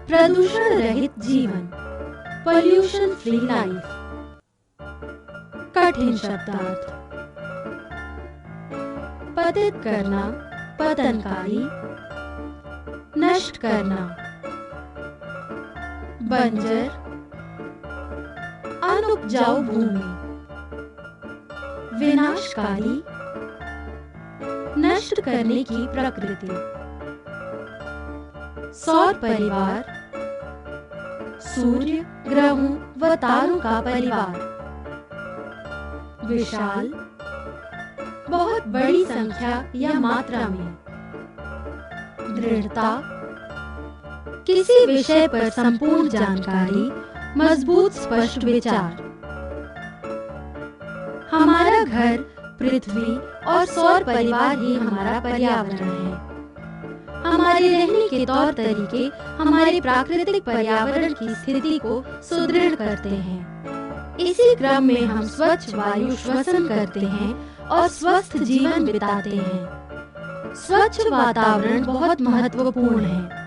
प्रदूषण रहित जीवन, पॉल्यूशन फ्री लाइफ। कठिन शब्दार्थ: पतित करना, पतनकारी, नष्ट करना, बंजर, अनुपजाऊ भूमि, विनाशकारी, नष्ट करने की प्रकृति। सौर परिवार, सूर्य, ग्रहों व तारों का परिवार। विशाल, बहुत बड़ी संख्या या मात्रा में। दृढ़ता, किसी विषय पर संपूर्ण जानकारी, मजबूत स्पष्ट विचार। हमारा घर, पृथ्वी और सौर परिवार ही हमारा पर्यावरण है। हमारे रहने के तौर तरीके हमारे प्राकृतिक पर्यावरण की स्थिति को सुदृढ़ करते हैं। इसी क्रम में हम स्वच्छ वायु श्वसन करते हैं और स्वस्थ जीवन बिताते हैं। स्वच्छ वातावरण बहुत महत्वपूर्ण है।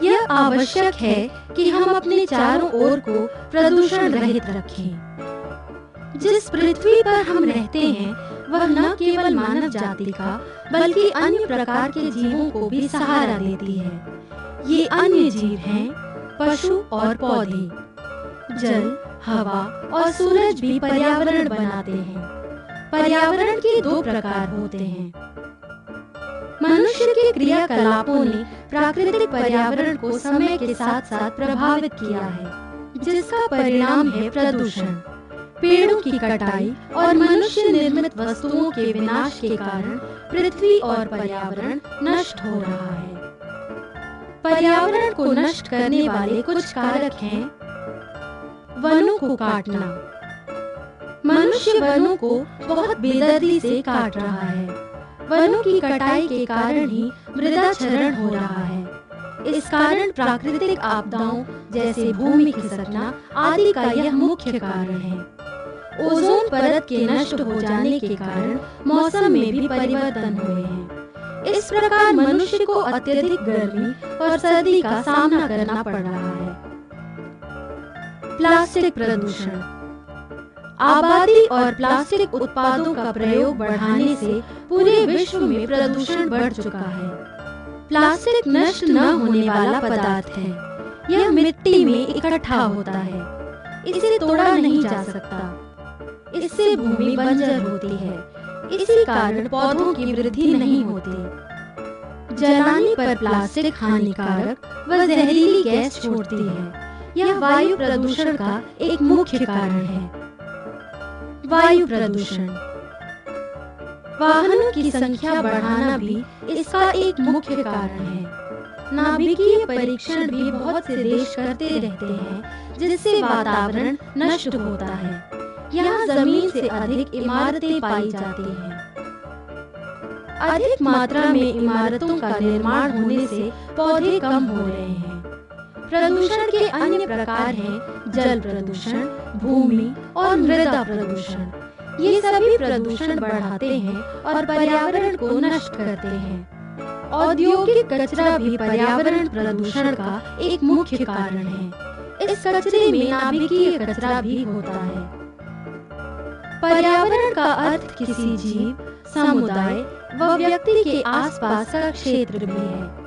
यह आवश्यक है कि हम अपने चारों ओर को प्रदूषण रहित रखें। जिस पृथ्वी पर हम रहते हैं वह न केवल मानव जाति का बल्कि अन्य प्रकार के जीवों को भी सहारा देती है। ये अन्य जीव हैं पशु और पौधे। जल, हवा और सूरज भी पर्यावरण बनाते हैं। पर्यावरण के दो प्रकार होते हैं। मनुष्य के क्रियाकलापों ने प्राकृतिक पर्यावरण को समय के साथ साथ प्रभावित किया है, जिसका परिणाम है प्रदूषण। पेड़ों की कटाई और मनुष्य निर्मित वस्तुओं के विनाश के कारण पृथ्वी और पर्यावरण नष्ट हो रहा है। पर्यावरण को नष्ट करने वाले कुछ कारक हैं। वनों को काटना। मनुष्य वनों को बहुत बेदर्दी से काट रहा है। वनों की कटाई के कारण ही मृदा क्षरण हो रहा है। इस कारण प्राकृतिक आपदाओं जैसे भूमि खिसकना आदि का यह मुख्य कारण है। ओजोन परत के नष्ट हो जाने के कारण मौसम में भी परिवर्तन हुए हैं। इस प्रकार मनुष्य को अत्यधिक गर्मी और सर्दी का सामना करना पड़ रहा है। प्लास्टिक प्रदूषण। आबादी और प्लास्टिक उत्पादों का प्रयोग बढ़ाने से पूरे विश्व में प्रदूषण बढ़ चुका है। प्लास्टिक नष्ट न होने वाला पदार्थ है। यह मिट्टी में इकट्ठा होता है। इसे तोड़ा नहीं जा सकता। इससे भूमि बंजर होती है। इसी कारण पौधों की वृद्धि नहीं होती। जलाने पर प्लास्टिक हानिकारक व जहरीली गैस छोड़ती है। यह वायु प्रदूषण का एक मुख्य कारण है। वायु प्रदूषण। वाहनों की संख्या बढ़ाना भी इसका एक मुख्य कारण है। नाभिकीय परीक्षण भी बहुत से देश करते रहते हैं, जिससे वातावरण नष्ट होता है। यहाँ जमीन से अधिक इमारतें पाई जाती हैं। अधिक मात्रा में इमारतों का निर्माण होने से पौधे कम हो रहे हैं। प्रदूषण के अन्य प्रकार हैं जल प्रदूषण, भूमि और मृदा प्रदूषण। ये सभी प्रदूषण बढ़ाते हैं और पर्यावरण को नष्ट करते हैं। औद्योगिक कचरा भी पर्यावरण प्रदूषण का एक मुख्य कारण है। इस कचरे में नाभिकीय कचरा भी होता है। पर्यावरण का अर्थ किसी जीव, समुदाय व व्यक्ति के आसपास का क्षेत्र भी है।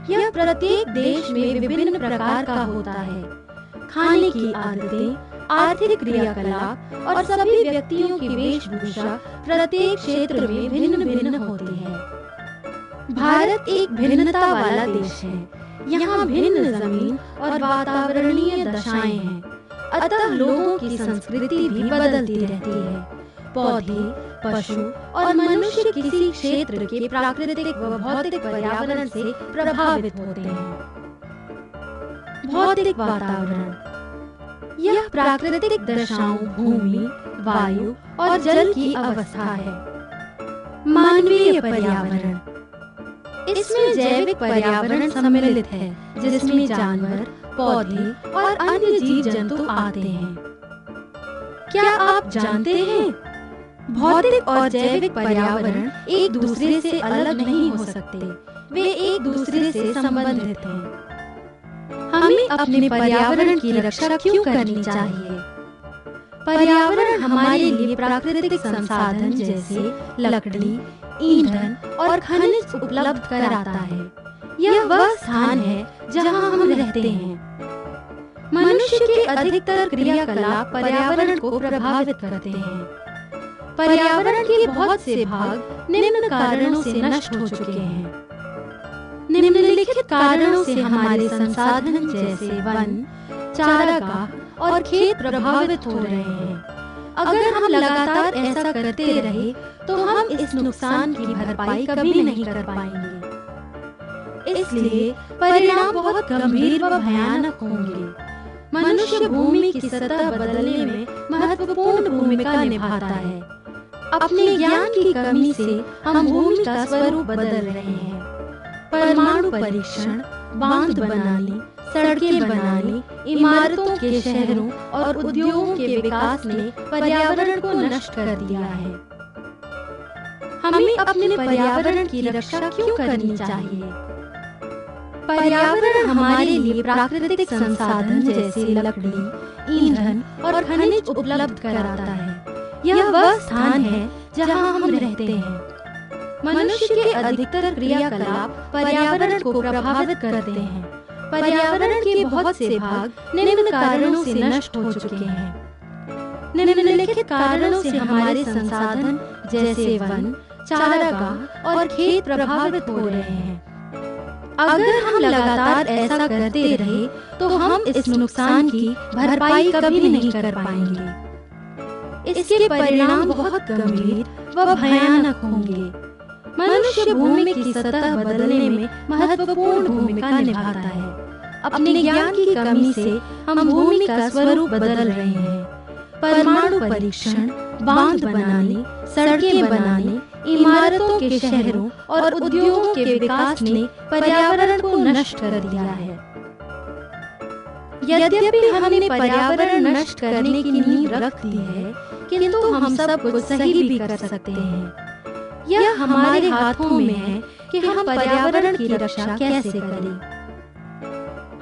यह प्रत्येक देश में विभिन्न प्रकार का होता है। खाने की आदतें, आर्थिक क्रियाकलाप और सभी व्यक्तियों की वेशभूषा प्रत्येक क्षेत्र में भिन्न भिन्न होती है। भारत एक भिन्नता वाला देश है। यहाँ भिन्न जमीन और वातावरणीय दशाएं हैं। अतः लोगों की संस्कृति भी बदलती रहती है। पौधे, पशु और मनुष्य किसी क्षेत्र के प्राकृतिक व भौतिक पर्यावरण से प्रभावित होते हैं। भौतिक वातावरण। यह प्राकृतिक दशाओं, भूमि, वायु और जल की अवस्था है। मानवीय पर्यावरण। इसमें जैविक पर्यावरण सम्मिलित है, जिसमें जानवर, पौधे और अन्य जीव जंतु आते हैं। क्या आप जानते हैं, भौतिक और जैविक पर्यावरण एक दूसरे से अलग नहीं हो सकते। वे एक दूसरे से संबंधित हैं। हम हमें अपने पर्यावरण की रक्षा क्यों करनी चाहिए? पर्यावरण हमारे लिए प्राकृतिक संसाधन जैसे लकड़ी, ईंधन और खनिज उपलब्ध कराता है। यह वह स्थान है जहां हम रहते हैं। मनुष्य के अधिकतर क्रियाकलाप पर्यावरण को प्रभावित करते हैं। पर्यावरण के बहुत से भाग निम्न कारणों से नष्ट हो चुके हैं। निम्नलिखित कारणों से हमारे संसाधन जैसे वन, चारागाह और खेत प्रभावित हो रहे हैं। अगर हम लगातार ऐसा करते रहे तो हम इस नुकसान की भरपाई कभी नहीं कर पाएंगे। इसलिए परिणाम बहुत गंभीर व भयानक होंगे। मनुष्य भूमि की सतह बदलने में महत्वपूर्ण भूमिका निभाता है। अपने ज्ञान की कमी से हम भूमि का स्वरूप बदल रहे हैं। परमाणु परीक्षण, बांध बनाने, सड़कें बनाने, इमारतों के शहरों और उद्योगों के विकास ने पर्यावरण को नष्ट कर दिया है। हमें अपने पर्यावरण की रक्षा क्यों करनी चाहिए? पर्यावरण हमारे लिए प्राकृतिक संसाधन जैसे लकड़ी, ईंधन और खनिज उपलब्ध कराता है। यह वह स्थान है जहां हम रहते हैं। मनुष्य के अधिकतर क्रियाकलाप पर्यावरण को प्रभावित करते हैं। पर्यावरण के बहुत से भाग निम्न कारणों से नष्ट हो चुके हैं। निम्नलिखित कारणों से हमारे संसाधन जैसे वन, चारागाह और खेत प्रभावित हो रहे हैं। अगर हम लगातार ऐसा करते रहे तो हम इस नुकसान की भरपाई कभी नहीं कर पाएंगे। इसके परिणाम बहुत गंभीर व भयानक होंगे। मनुष्य भूमि की सतह बदलने में महत्वपूर्ण भूमिका निभाता है। अपने ज्ञान की कमी से हम भूमि का स्वरूप बदल रहे हैं। परमाणु परीक्षण, बांध बनाने, सड़कें बनाने, इमारतों के शहरों और उद्योगों के विकास ने पर्यावरण को नष्ट कर दिया है। यद्यपि हमने पर्यावरण नष्ट करने की नींव रख दी है, किंतु हम सब कुछ सही भी कर सकते हैं। यह हमारे हाथों में है कि हम पर्यावरण की रक्षा कैसे करें।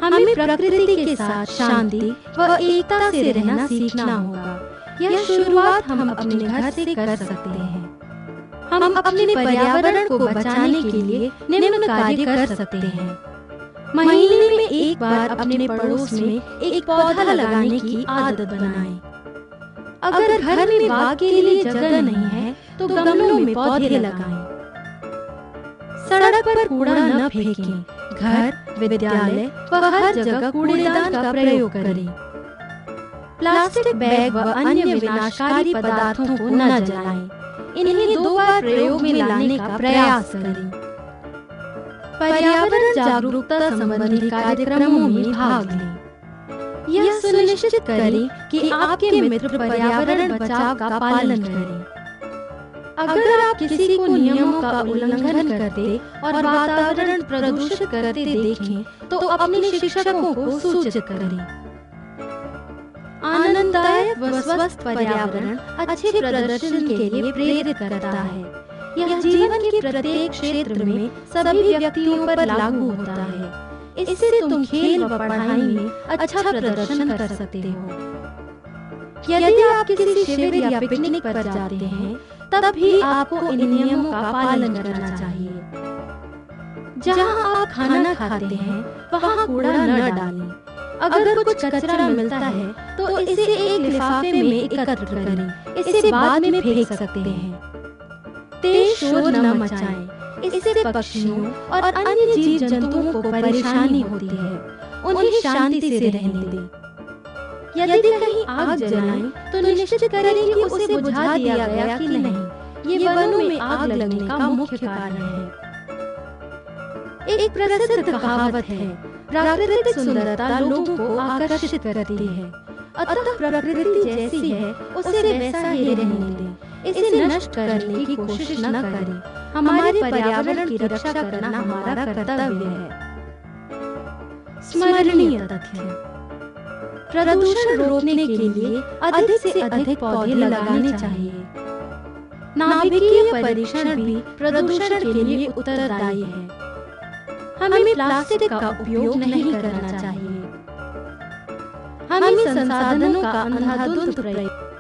हमें प्रकृति के साथ शांति व एकता से रहना सीखना होगा। यह शुरुआत हम अपने घर से कर सकते हैं। हम अपने पर्यावरण को बचाने के लिए निम्न कार्य कर सकते हैं। महीने में एक बार अपने पड़ोस में एक पौधा लगाने की आदत बनाएं। अगर घर में बाग के लिए जगह नहीं है तो गमलों में पौधे लगाएं। सड़क पर कूड़ा न फेंकें। घर, विद्यालय व हर जगह कूड़ेदान का प्रयोग करें। प्लास्टिक बैग व अन्य विनाशकारी पदार्थों को न जलाएं। इन्हें 2 बार प्रयोग में लाने का प्रयास करें। पर्यावरण जागरूकता संबंधी कार्यक्रमों में भाग लें। यह सुनिश्चित करें कि आपके मित्र पर्यावरण बचाव का पालन करें। अगर आप किसी को नियमों का उल्लंघन करते और वातावरण प्रदूषित करते देखें तो अपने शिक्षकों को सूचित करें। आनंददायक व स्वस्थ पर्यावरण अच्छे प्रदर्शन के लिए प्रेरित करता है। यह जीवन के प्रत्येक क्षेत्र में सभी व्यक्तियों पर लागू होता है। इससे तुम खेल व पढ़ाई में अच्छा प्रदर्शन कर सकते हो। यदि आप किसी शिविर या पिकनिक पर जाते हैं तब भी आपको इन नियमों का पालन करना चाहिए। जहां आप खाना खाते हैं वहां कूड़ा न डालें। अगर कुछ कचरा मिलता है तो इसे एक लिफाफे में एकत्र करें। इसे बाद में फेंक सकते हैं। तेज शोर न मचाएं। इससे पक्षियों और अन्य जीव जंतुओं को परेशानी होती है। उन्हें शांति से रहने दें। यदि कहीं आग जलाएं तो निश्चित करें कि उसे बुझा दिया गया कि नहीं। ये वनों में आग लगने का मुख्य कारण है। एक प्रसिद्ध कहावत है, प्राकृतिक सुंदरता लोगों को आकर्षित करती है। अतः प्रकृति जैसी है उसे वैसा ही रहने दें। इसे नष्ट करने की कोशिश न करें। हमारे पर्यावरण की रक्षा करना हमारा कर्तव्य है। स्मरणीय तथ्य: प्रदूषण रोकने के लिए अधिक से अधिक पौधे लगाने चाहिए। नाभिकीय परीक्षण भी प्रदूषण के लिए उत्तरदायी है। हमें प्लास्टिक का उपयोग नहीं करना चाहिए। हम ही संसाधनों का अंधाधुंध प्रयोग